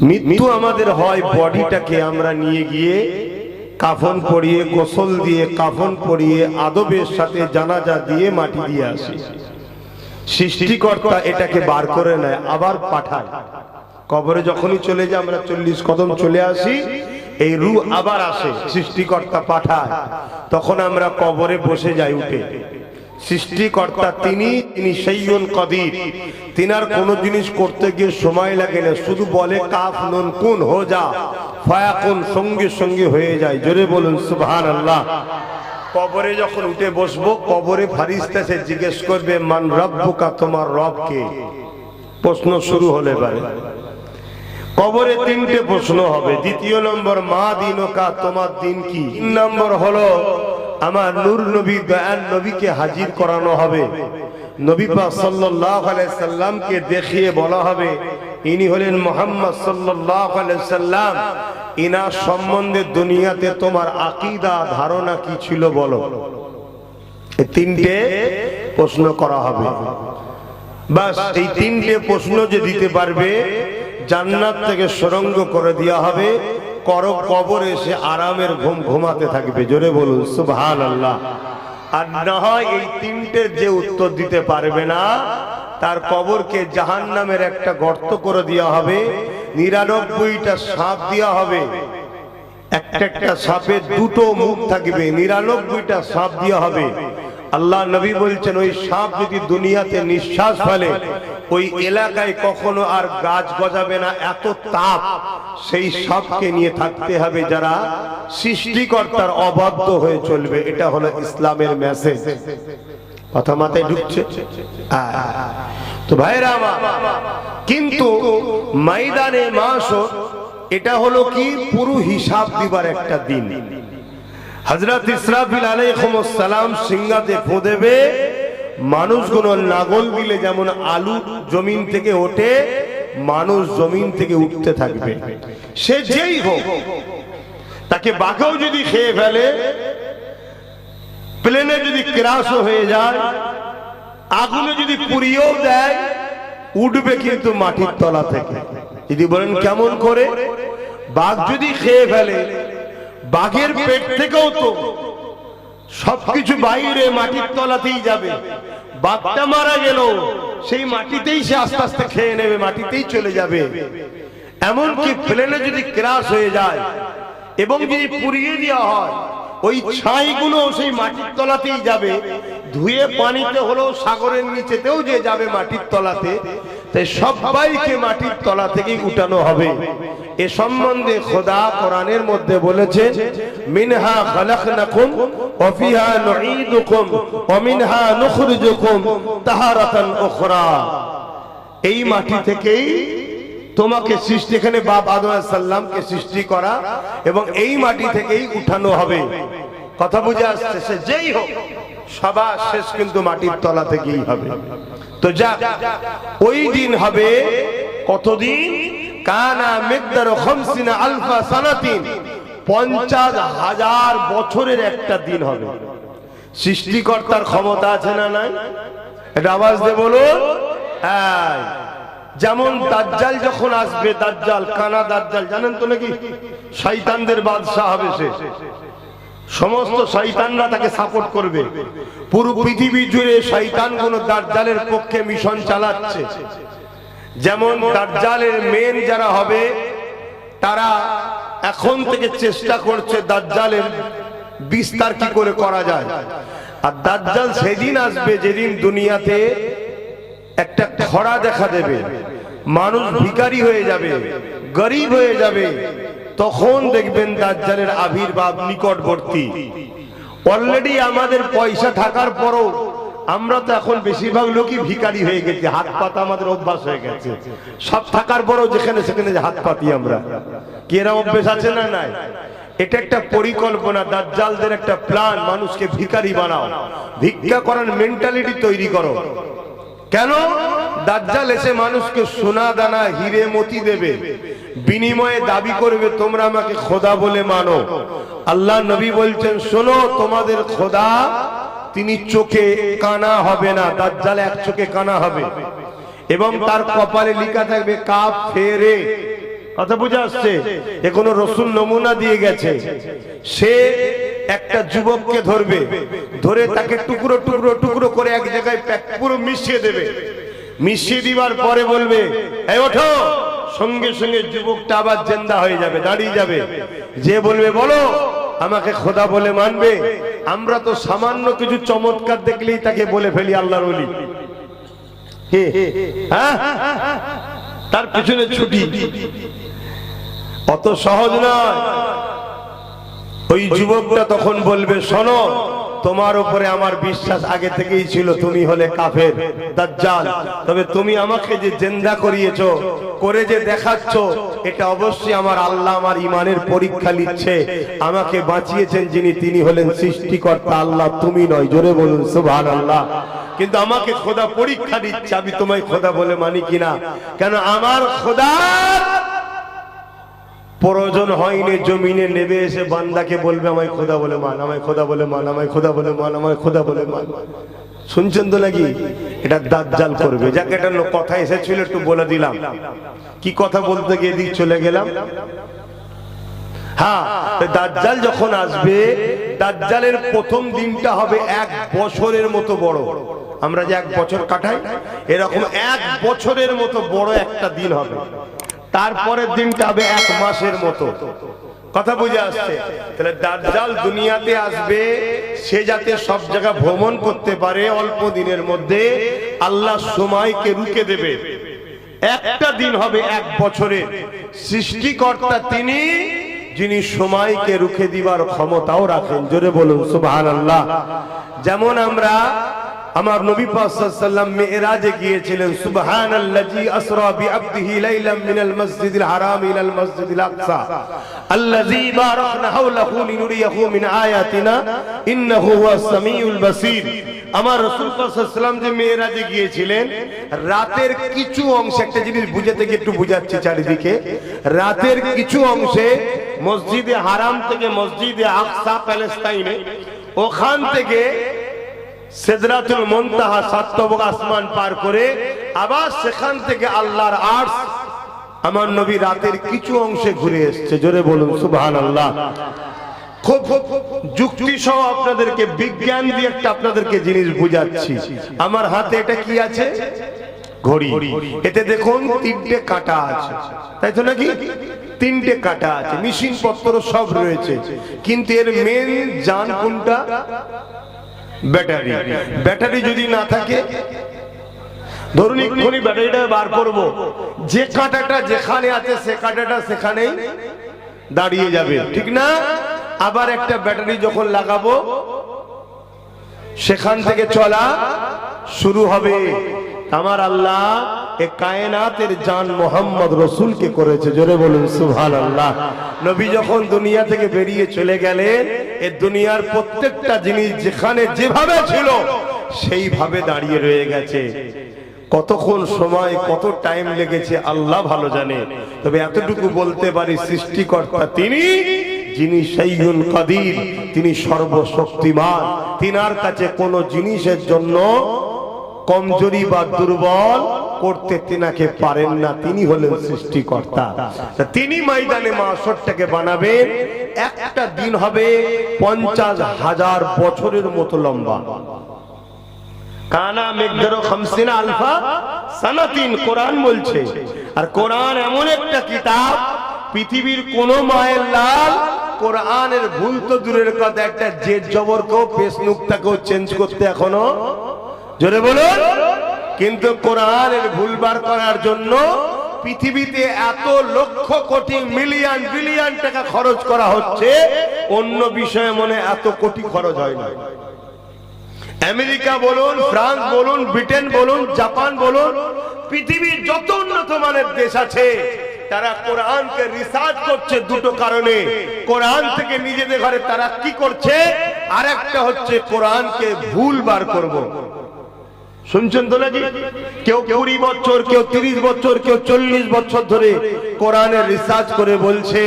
মৃত্যু আমাদের হয় বডিটাকে আমরা নিয়ে গিয়ে কাফন পরিয়ে, গোসল দিয়ে, কাফন পরিয়ে, আদবের সাথে জানাজা দিয়ে মাটি দিয়ে আসি। সৃষ্টিকর্তা এটাকে বার করে নেয়, আবার পাঠায়। কবরে যখনই চলে যায়, আমরা 40 কদম চলে আসি, এই রূহ আবার আসে, সৃষ্টিকর্তা পাঠায়, তখন আমরা কবরে বসে যাই উঠে। সৃষ্টিকর্তা তিনি সাইয়্যুন কাদির, তিনার কোন জিনিস করতে গিয়ে সময় লাগে না, শুধু বলে কাফ নুন কুন হো যা, ফায়াকুন, সঙ্গে সঙ্গে হয়ে যায়। জোরে বলুন সুবহানাল্লাহ। কবরে যখন উঠে বসবো, কবরে ফারিস্তা সে জিজ্ঞেস করবে মান রব্বুকা, তোমার রব কে? প্রশ্ন শুরু হলে পারে। কবরে 3টে প্রশ্ন হবে। দ্বিতীয় নম্বর মা দিনুকা, তোমার দিন কি? 3 নম্বর হলো আমার নূর নবী, দয়াল নবীকে হাজির করানো হবে। নবী পাক সাল্লাল্লাহু আলাইহি সাল্লামকে দেখিয়ে বলা হবে ইনি হলেন মুহাম্মদ সাল্লাল্লাহু আলাইহি সাল্লাম, ইনার সম্বন্ধে দুনিয়াতে তোমার আকীদা ধারণা কি ছিল বলো। এই 3টে প্রশ্ন করা হবে। বাস এই 3টে প্রশ্ন যে দিতে পারবে, জান্নাত থেকে সুরঙ্গ করে দেওয়া হবে, কবরে এসে আরামের ঘুম ঘুমাতে থাকবে। জোরে বলুন সুবহানাল্লাহ। আর না হয় এই 3টের যে উত্তর দিতে পারবে না, তার কবরকে জাহান্নামের একটা গর্ত করে দেওয়া হবে, 99টা সাপ দেওয়া হবে। একটা একটা সাপের 2টো মুখ থাকবে, 99টা সাপ দেওয়া হবে। আল্লাহ নবী বলছেন ওই সাপ যদি দুনিয়াতে নিঃশ্বাস ফেলে, ওই এলাকায় কখনো আর গাছ গজাবে না, এত তাপ। সেই সাপকে নিয়ে থাকতে হবে যারা সৃষ্টিকর্তার অবাধ্য হয়ে চলবে। এটা হলো ইসলামের মেসেজ। কথা মাথায় ঢুকছে? তো ভাইরা আমার, কিন্তু ময়দানে মাশর এটা হলো কি পুরো হিসাব দিবার একটা দিন। হযরত ইসরাফিল আলাইহিস সালাম সিংহাতে ফু দেবে, মানুষগুলো নাগল দিলে যেমন আলু জমিন থেকে ওঠে, মানুষ জমিন থেকে উঠতে থাকবে। সে যেই হোক, তাকে বাঘেও যদি খেয়ে ফেলে, প্লেনে যদি ক্রাশ হয়ে যায়, আগুনে যদি পুড়িয়েও দেয়, উঠবে কিন্তু মাটির তলা থেকে। যদি বলেন কেমন করে? বাঘ যদি খেয়ে ফেলে, বাঘের পেট থেকেও তো সবকিছু বাইরে মাটির তলাতেই যাবে। বাঘটা মারা গেল, সেই মাটিতেই সে আস্তে আস্তে খেয়ে নেবে, মাটিতেই চলে যাবে। এমনকি প্লেনে যদি ক্রাশ হয়ে যায় এবং যদি পুড়িয়ে দেওয়া হয়, ওই ছাইগুলো সেই মাটির তলাতেই যাবে। ধুয়ে পানিতে হলেও সাগরের নিচেতেও যে যাবে মাটির তলাতে, তাই সবাইকে মাটির তলা থেকেই উঠানো হবে। এ সম্বন্ধে খোদা কোরআনের মধ্যে বলেছে মিনহা খালাকনাকুম ওয়া ফিহা নুঈদুকুম ওয়া মিনহা নুখরিজুকুম তাহারাতান উখরা। এই মাটি থেকেই তোমাকে সৃষ্টি, এখানে বাপ আদম আলাইহিস সালামকে সৃষ্টি করা এবং এই মাটি থেকেই উঠানো হবে। কথা বুঝে আসছে? সে যেই হোক, সবার শেষ কিন্তু মাটির তলা থেকেই হবে। তো যা ওই দিন হবে কতদিন? কানা মিকদারু 50 আলফা সানাতিন, 50,000 বছরের একটা দিন হবে। সৃষ্টিকর্তার ক্ষমতা আছে না নাই? এটা আওয়াজ দিয়ে বলুন। হ্যাঁ, যেমন দাজ্জাল যখন আসবে, দাজ্জাল কানা দাজ্জাল জানেন তো নাকি? শয়তানদের বাদশা হবে সে। সমস্ত শয়তানরা তাকে সাপোর্ট করবে। পুরো পৃথিবী জুড়ে শয়তানগুলো দাজ্জালের পক্ষে মিশন চালাচ্ছে। যেমন দাজ্জালের মেন যারা হবে, তারা এখন থেকে চেষ্টা করছে দাজ্জালের বিস্তার কি করে করা যায়। আর দাজ্জাল সেদিন আসবে যেদিন দুনিয়াতে একটা খরা দেখা দেবে, মানুষ ভিখারি হয়ে যাবে, গরিব হয়ে যাবে, তখন দেখবেন দাজ্জালের আবির্ভাব নিকটবর্তী। অলরেডি আমাদের পয়সা থাকার পরও আমরা তো এখন বেশিরভাগ লোকই ভিখারি হয়ে গেছি, হাত পাতা আমাদের অভ্যাস হয়ে গেছে। সব থাকার পরও যেখানে সেখানে হাত পাতি আমরা, কি এরা অভ্যাস আছে না নাই? এটা একটা পরিকল্পনা, দাজ্জালদের একটা প্ল্যান, মানুষকে ভিখারি বানাও, ভিক্ষা করার মেন্টালিটি তৈরি করো। কেন? দাজ্জাল এসে মানুষকে সোনা দানা হিরে মতি দেবে, বিনিময়ে দাবি করবে তোমরা আমাকে খোদা বলে মানো। আল্লাহ নবী বলছেন শোনো, তোমাদের খোদা তিনি চোখে কানা হবে না, দাজ্জাল এক চোখে কানা হবে এবং তার কপালে লেখা থাকবে কাফেরে। কথা বুঝে আসছে? এ কোন রসুল নমুনা দিয়ে গেছে। সে একটা যুবককে ধরবে, ধরে তাকে টুকরো টুকরো টুকরো করে এক জায়গায় পুরো মিশিয়ে দেবে। মিশিয়ে দিবার পরে বলবে এই ওঠো, সঙ্গে সঙ্গে যুবকটা আবার জিন্দা হয়ে যাবে, দাঁড়িয়ে যাবে। যে বলবে বলো আমাকে খোদা বলে মানবে। আমরা তো সামান্য কিছু চমৎকার দেখলেই তাকে বলে ফেলি আল্লাহর ওলি, হ্যাঁ, তার পিছনে ছুটি। অত সহজ নয়। ওই যুবকটা তখন বলবে শোনো, তোমার উপরে আমার বিশ্বাস আগে থেকেই ছিল, তুমি হলে কাফের দাজ্জাল, তবে তুমি আমাকে যে জিন্দা করিয়েছো, করে যে দেখাচ্ছ, এটা অবশ্যই আমার আল্লাহ আমার ইমানের পরীক্ষা নিচ্ছে। আমাকে বাঁচিয়েছেন যিনি, তিনি হলেন সৃষ্টিকর্তা আল্লাহ, তুমি নয়। জোরে বলুন সুবহানাল্লাহ। কিন্তু আমাকে খোদা পরীক্ষা দিচ্ছে, আমি তোমায় খোদা বলে মানি কিনা। কেন? আমার খোদা প্রয়োজন হয়নি জমিনে নেমে এসে বান্দাকে বলবে আমায় খোদা বলে মান, আমায় খোদা বলে মান, আমায় খোদা বলে মান, আমায় খোদা বলে মান। শুনছেন তো নাকি? এটা দাজ্জাল করবে। যাকে একটা কথা এসেছিল একটু বলে দিলাম। কি কথা বলতে গিয়ে দিক চলে গেলাম। হ্যাঁ, দাজ্জাল যখন আসবে, দাজ্জালের প্রথম দিনটা হবে 1 বছরের মতো বড়। আমরা যে 1 বছর কাটাই, এরকম 1 বছরের মতো বড় একটা দিন হবে। তারপরের দিনটা হবে 1 মাসের মতো। কথা বুঝে আসছে? তাহলে দাজ্জাল দুনিয়াতে আসবে, সে যাতে সব জায়গা ভ্রমণ করতে পারে অল্প দিনের মধ্যে, আল্লাহ সময়কে রুকে দেবে। একটা দিন হবে 1 বছরের। সৃষ্টিকর্তা তিনি, যিনি সময়কে রুখে দিবার ক্ষমতাও রাখেন। জোরে বলুন সুবহানাল্লাহ। যেমন আমরা আমার নবী পাক সাল্লাল্লাহু আলাইহি ওয়াসাল্লাম মিরাজে গিয়েছিলেন, সুবহানাল্লাযী আসরা বিআবদিহি লাইলাম মিনাল মাসজিদিল হারাম ইলাল মাসজিদিল আকসা আল্লাযী বারাকনা হাওলাহু লিনুরিয়াহু মিন আয়াতিনা ইন্নাহু হুয়াস সামিউল বাসীর। আমার রাসূল সাল্লাল্লাহু আলাইহি ওয়াসাল্লাম যে মিরাজে গিয়েছিলেন, রাতের কিছু অংশে, একটা জিনিস বুঝাতে গিয়ে একটু বুঝাচ্ছি চারিদিকে, রাতের কিছু অংশে মসজিদে হারাম থেকে মসজিদে আকসা প্যালেস্তাইনে, ওখান থেকে সিদরাতুল মুনতাহা 7 তবক আসমান পার করে আবার সেখান থেকে আল্লাহর আরশ, আমার নবী রাতের কিছু অংশে ঘুরে এসেছে। জোরে বলুন সুবহানাল্লাহ। খুব যুক্তি সহ আপনাদেরকে, বিজ্ঞান দিয়ে একটা আপনাদেরকে জিনিস বুঝাচ্ছি। আমার হাতে এটা কি আছে? ঘড়ি। এতে দেখুন 3টে কাঁটা আছে, তাই তো নাকি? 3টে কাঁটা আছে, মেশিন পত্র সব রয়েছে, কিন্তু এর মেন জান কোনটা? ব্যাটারি। ব্যাটারি যদি না থাকে, ধরুন এক্ষুনি ব্যাটারিটা বার করব, যে কাঁটাটা যেখানে আছে সে কাঁটাটা সেখানেই দাঁড়িয়ে যাবে, ঠিক না? আবার একটা ব্যাটারি যখন লাগাবো, সেখান থেকে চলা শুরু হবে। আমার আল্লাহ এ কায়নাতের জান মোহাম্মদ রসুলকে করেছে। জোরে বলুন সুবহানাল্লাহ। নবী যখন দুনিয়া থেকে বেরিয়ে চলে গেলেন, এ দুনিয়ার প্রত্যেকটা জিনিস যেখানে যেভাবে ছিল সেইভাবে দাঁড়িয়ে রয়ে গেছে। কতক্ষণ সময়, কত টাইম লেগেছে আল্লাহ ভালো জানে। তবে এতটুকু বলতে পারি, সৃষ্টিকর্তা তিনি, যিনি শাইউল কাদির, তিনি সর্বশক্তিমান। তিনার কাছে কোনো জিনিসের জন্য কমজোরি বা দুর্বল করতে তিনাকে পারেন না। তিনি হলেন সৃষ্টিকর্তা। তিনি ময়দানে মাশরটাকে বানাবেন। একটা দিন হবে 50,000 বছরের মতো লম্বা। কানা মিকদারু 50 আলফা সানাতিন, কোরআন বলছে। আর কোরআন এমন একটা কিতাব, পৃথিবীর কোন মায়ের লাল কোরআনের ভুল তো দূরের কথা, একটা জেদ জবরকেও পেশ নুক্তাকেও চেঞ্জ করতে এখনো জোরে বলুন। কিন্তু কোরআনের ভুল বার করার জন্য পৃথিবীতে এত লক্ষ কোটি মিলিয়ন বিলিয়ন টাকা খরচ করা হচ্ছে, অন্য বিষয়ে মনে এত কোটি খরচ হয় না। আমেরিকা বলুন, ফ্রান্স বলুন, ব্রিটেন বলুন, জাপান বলুন, পৃথিবীর যত উন্নত মানের দেশ আছে তারা কোরআনকে রিসার্চ করছে দুটো কারণে। কোরআন থেকে নিজেদের ঘরে তারা কি করছে, আর একটা হচ্ছে কোরআনকে ভুল বার করব। শুনছেন তো নাকি? কেউ 20 বছর, কেউ 30 বছর, কেউ 40 বছর ধরে কোরআনের রিসার্চ করে বলছে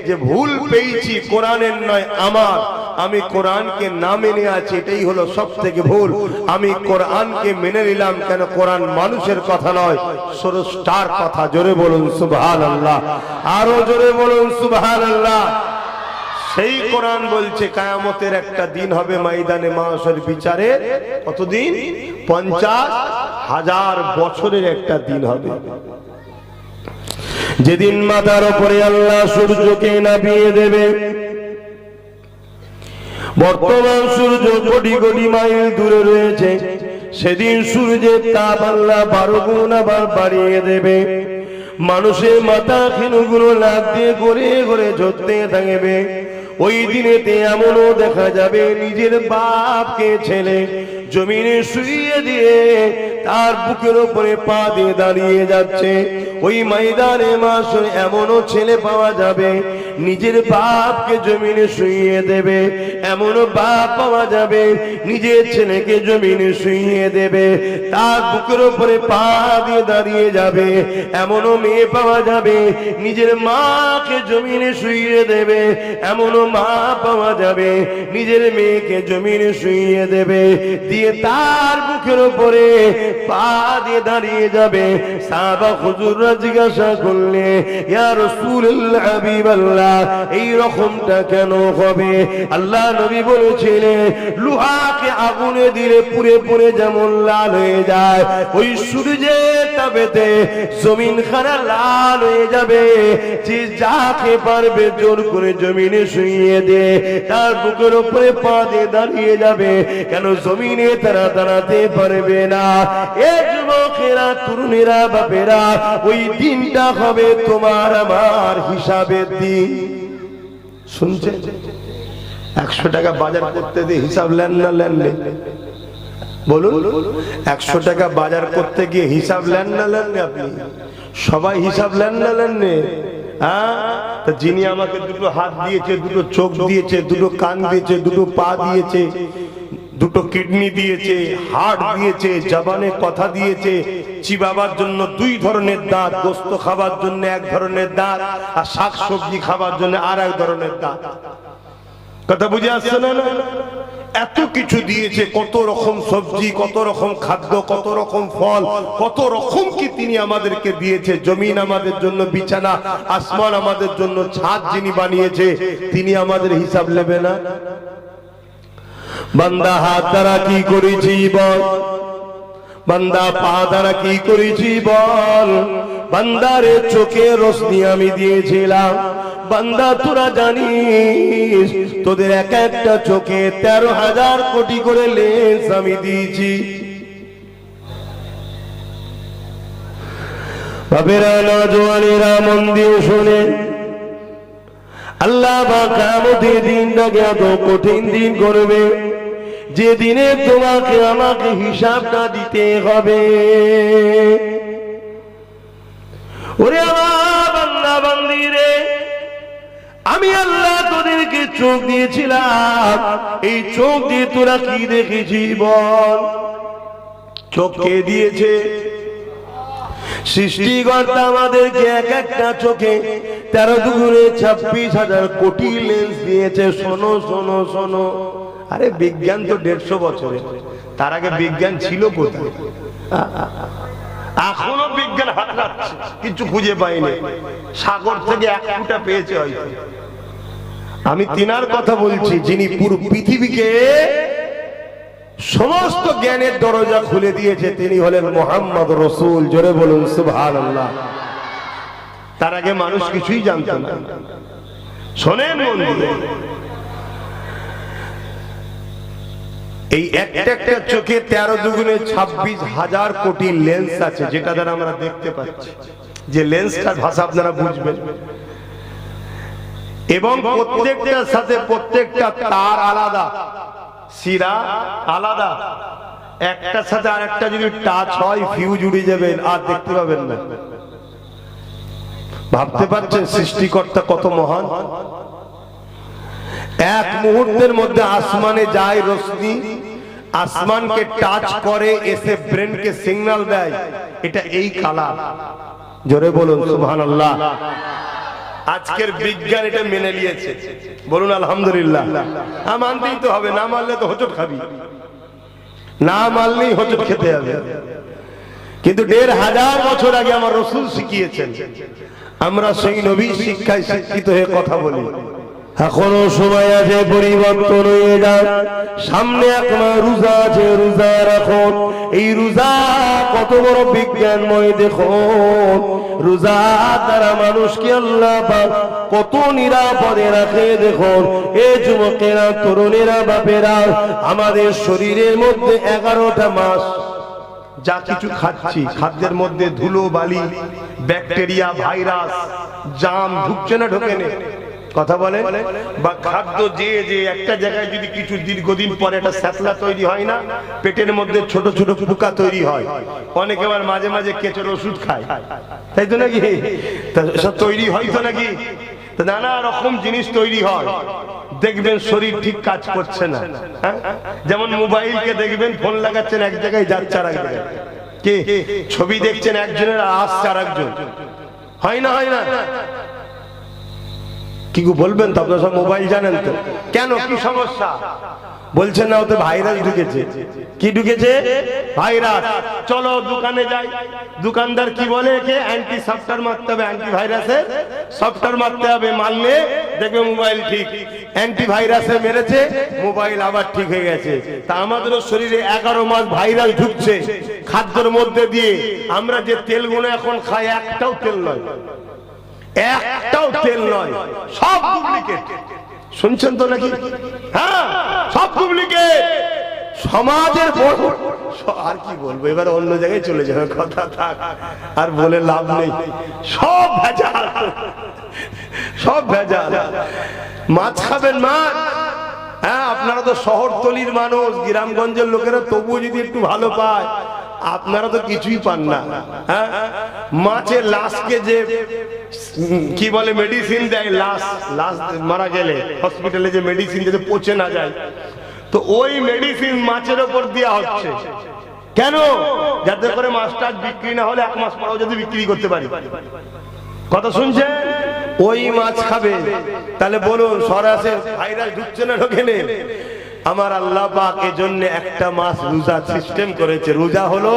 যে ভুল পেয়েছি কোরআনের নয় আমার, আমি কোরআনকে না মেনে আছি, এটাই হলো সব থেকে ভুল। আমি কোরআনকে মেনে নিলাম, কেন কোরআন মানুষের কথা নয়, স্রষ্টার কথা। জোরে বলুন সুবহানাল্লাহ, আরো জোরে বলুন সুবহানাল্লাহ। সেই কোরআন বলছে কিয়ামতের একটা দিন হবে ময়দানে মাহশর বিচারে, কতদিন? 50,000 বছরের একটা দিন হবে, যেদিন মাথার উপরে আল্লাহ সূর্যকে নামিয়ে দেবে। বর্তমান সূর্য কোটি কোটি মাইল দূরে রয়েছে, সেদিন সূর্যের তাপ আল্লাহ 12 গুণ আবার বাড়িয়ে দেবে। মানুষের মাথা ক্ষীণগুলো লাফ দিয়ে ঘুরে ঘুরে ঝরতে থাকবে। ওই দিনেতে এমনও দেখা যাবে নিজের বাপকে ছেলে জমিনে শুইয়ে দিয়ে তার বুকের উপরে পা দিয়ে দাঁড়িয়ে যাচ্ছে। ওই ময়দানে মাশর এমনও ছেলে পাওয়া যাবে নিজের বাপকে জমিনে শুইয়ে দেবে, এমনও বাপ পাওয়া যাবে নিজের ছেলেকে জমিনে শুইয়ে দেবে, তার বুকের উপরে পা দিয়ে দাঁড়িয়ে যাবে। এমনও মেয়ে পাওয়া যাবে নিজের মাকে জমিনে শুইয়ে দেবে, এমনও মা পাওয়া যাবে নিজের মেয়েকে জমিনে শুইয়ে দেবে, দিয়ে তার বুকের উপরে পা দিয়ে দাঁড়িয়ে যাবে। সাহাবা হুজুররা জিজ্ঞাসা করলে, ইয়া রাসূলুল্লাহ হাবিবাল্লাহ, এই রকমটা কেন হবে? আল্লাহ নবী বলেছিলেন, লোহাকে আগুনে দিলে পুড়ে পুড়ে যেমন লাল হয়ে যায়, ওই সূর্যের তাপেতে জমিন খানা লাল হয়ে যাবে। যে যাকে পারবে জোর করে জমিনে শুইয়ে দে, তার বুকের উপরে পা দিয়ে দাঁড়িয়ে যাবে, কেন জমিনে তারা দাঁড়াতে পারবে না। এ যুবকেরা, তরুণেরা, বাপেরা, ওই দিনটা হবে তোমার আমার হিসাবের দিন। শুনছেন? 100 টাকা বাজার করতে দিয়ে হিসাব নেন না নেন? বলুন, 100 টাকা বাজার করতে গিয়ে হিসাব নেন না নেন? আপনি সবাই হিসাব নেন না নেন? হ্যাঁ, যিনি আমাকে দুটো হাত দিয়েছে, দুটো চোখ দিয়েছে, দুটো কান দিয়েছে, দুটো পা দিয়েছে, দুটো কিডনি দিয়েছে, হার্ট দিয়েছে, জবানে কথা দিয়েছে, চিবাবার জন্য 2 ধরনের দাঁত, গোস্ত খাবার জন্য 1 ধরনের দাঁত, আর শাক সবজি খাবার জন্য আর 1 ধরনের দাঁত। কথা বুঝে আসছে না? এত কিছু দিয়েছে, কত রকম সবজি, কত রকম খাদ্য, কত রকম ফল, কত রকম কি তিনি আমাদেরকে দিয়েছে। জমিন আমাদের জন্য বিছানা, আসমান আমাদের জন্য ছাদ যিনি বানিয়েছে, তিনি আমাদের হিসাব নেবে না? বান্দা হাত দ্বারা কি করেছি বল, বান্দা পা দ্বারা কি করেছি বল, বান্দারে চোখে রোশনি আমি দিয়েছিলাম। বান্দা তোরা জানিস তোদের এক একটা চোখে 13,000 কোটি করে লেন্স আমি দিয়েছি। বাবেরা, নওজওয়ানেরা, মন দিয়ে শোনে, আল্লাহ বা কিয়ামতের দিনটাকে এত কঠিন দিন করবে, যে দিনে তোমাকে আমাকে হিসাবটা দিতে হবে। ওরে আমার বান্দা বান্দিরে, আমি আল্লাহ তোদেরকে চোখ দিয়েছিলাম, এই চোখ দিয়ে তোরা কি দেখেছি বল? চোখ কে দিয়েছে? সৃষ্টিকর্তা আমাদেরকে এক একটা চোখে 13 দুগুণে 26,000 কোটি লেন্স দিয়েছে। শোনো শোনো শোনো, আরে বিজ্ঞান তো 150 বছরের, তার আগে বিজ্ঞান ছিল কোথায়? এখনো বিজ্ঞান হাতড়াচ্ছে, কিছু খুঁজে পাইনি। সাগর থেকে 1 ফুটা পেয়েছে হয়তো। আমি তিনার কথা বলছি, যিনি পুরো পৃথিবীকে সমস্ত জ্ঞানের দরজা খুলে দিয়েছে, তিনি হলেন মুহাম্মদ রাসূল। জোরে বলুন সুবহানাল্লাহ। তার আগে মানুষ কিছুই জানত না। শোনেন মন দিয়ে, এই একটা একটা চোখে 13 দুগুণে 26,000 কোটি লেন্স আছে, যেটা দ্বারা আমরা দেখতে পাচ্ছি। যে লেন্সটার ভাষা আপনারা বুঝবেন, এবং প্রত্যেকটার সাথে প্রত্যেকটা তার আলাদা, শিরা আলাদা, একটার সাথে আরেকটা যদি টাচ হয় ফিউজ উড়ে যাবে, আর দেখতে পাবেন না। ভাবতে পারছেন সৃষ্টিকর্তা কত মহান? এক মুহূর্তের মধ্যে আসমানে যায় রশ্মি, আসমানকে টাচ করে, এসে ব্রেনকে সিগন্যাল দেয় এটা এই কালার। জোরে বলুন সুবহানাল্লাহ। আজকের বিজ্ঞান এটা মেনে নিয়েছে, বলুন আলহামদুলিল্লাহ। মানতেই তো হবে, না মানলে তো হোঁচট খাবি, না মানলেই হোঁচট খেতে হবে। কিন্তু 1500 বছর আগে আমার রাসূল শিখিয়েছেন, আমরা সেই নবীর শিক্ষায় শিক্ষিত হয়ে কথা বলি। এখনো সময় আছে পরিবর্তন হয়ে যায়। সামনে এক মাস রোজা আছে, রোজা রাখুন। এই রোজা কত বড় বিজ্ঞানময় দেখুন। রোজা দ্বারা মানুষকে আল্লাহ পাক কত নিরাপদে রাখে দেখুন। এই যুবকেরা, তরুণেরা, বাপেরা, আমাদের শরীরের মধ্যে 11টা মাস যা কিছু খাচ্ছি, খাদ্যের মধ্যে ধুলো বালি, ব্যাকটেরিয়া, ভাইরাস, জাম ঢুকছে না ঢোকে না? কথা বলেন। বা খাদ্য যে যে একটা জায়গায় যদি কিছু দীর্ঘদিন পরে একটা স্যাতলা তৈরি হয় না, পেটের মধ্যে ছোট ছোট পোকা তৈরি হয়। অনেকে আবার মাঝে মাঝে কেঁচোর ওষুধ খায়, তাই তো নাকি? সব তৈরি হয় তো নাকি? নানা রকম জিনিস তৈরি হয়, দেখবেন শরীর ঠিক কাজ করছে না। যেমন মোবাইলকে দেখবেন, ফোন লাগাচ্ছেন এক জায়গায়, যাচ্ছে আর এক জায়গায়, কি ছবি দেখছেন একজনের আর আসছে আর একজন, হয় না? হয় না? কি বলবেন তো? আপনারা সব মোবাইল জানেন তো। কেন, কি সমস্যা? বলছেন না ওতে ভাইরাস ঢুকেছে। কি ঢুকেছে? ভাইরাস। চলো দোকানে যাই, দোকানদার কি বলে, একে অ্যান্টি সফটওয়্যার মারতে হবে, অ্যান্টি ভাইরাসের সফটওয়্যার মারতে হবে, মারলে দেখবে মোবাইল ঠিক। অ্যান্টি ভাইরাসে মেরেছে, মোবাইল আবার ঠিক হয়ে গেছে। তা আমাদেরও শরীরে 11 মাস ভাইরাস ঢুকছে খাদ্যের মধ্যে দিয়ে। আমরা যে তেলগুলো এখন খাই, একটাও তেল নয়, একটাও তেল নয়, সব ডুপ্লিকেট। শুনছেন তো নাকি? হ্যাঁ, সব ডুপ্লিকেট। সমাজের বড়, আর কি বলবো, এবার অন্য জায়গায় চলে যাবে, কথা থাক, আর বলে লাভ নেই। সব ভেজাল, সব ভেজাল। মাছ খাবেন মাছ? হ্যাঁ, আপনারা তো শহরতলির মানুষ, গ্রামগঞ্জের লোকেরা তবুও যদি একটু ভালো পায়, আপনারা তো কিছুই পান না। হ্যাঁ, মাছের লাশকে যে কি বলে মেডিসিন দেয়, লাশ মারা গেলে হসপিটালে যে মেডিসিন যাতে পচে না যায়, তো ওই মেডিসিন মাছের ওপর দেওয়া হচ্ছে। কেন? যাতে করে মাছটা বিক্রি না হলে 1 মাস পরেও যদি বিক্রি করতে পারি। কথা শুনছেন? ওই মাছ খাবে, তাহলে বলুন সরাসরি ভাইরাস ঢুকছে না ঢোকে না? আমার আল্লাহ পাক এজন্য একটা মাস রোজা সিস্টেম করেছে। রোজা হলো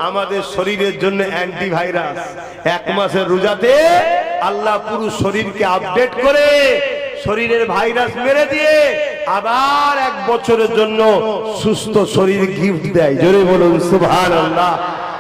আমাদের শরীরের জন্য অ্যান্টিভাইরাস। 1 মাসের রোজাতে আল্লাহ পুরো শরীরকে আপডেট করে, শরীরের ভাইরাস মেরে দিয়ে আবার 1 বছরের জন্য সুস্থ শরীর গিফট দেয়। জোরে বলুন সুবহানাল্লাহ।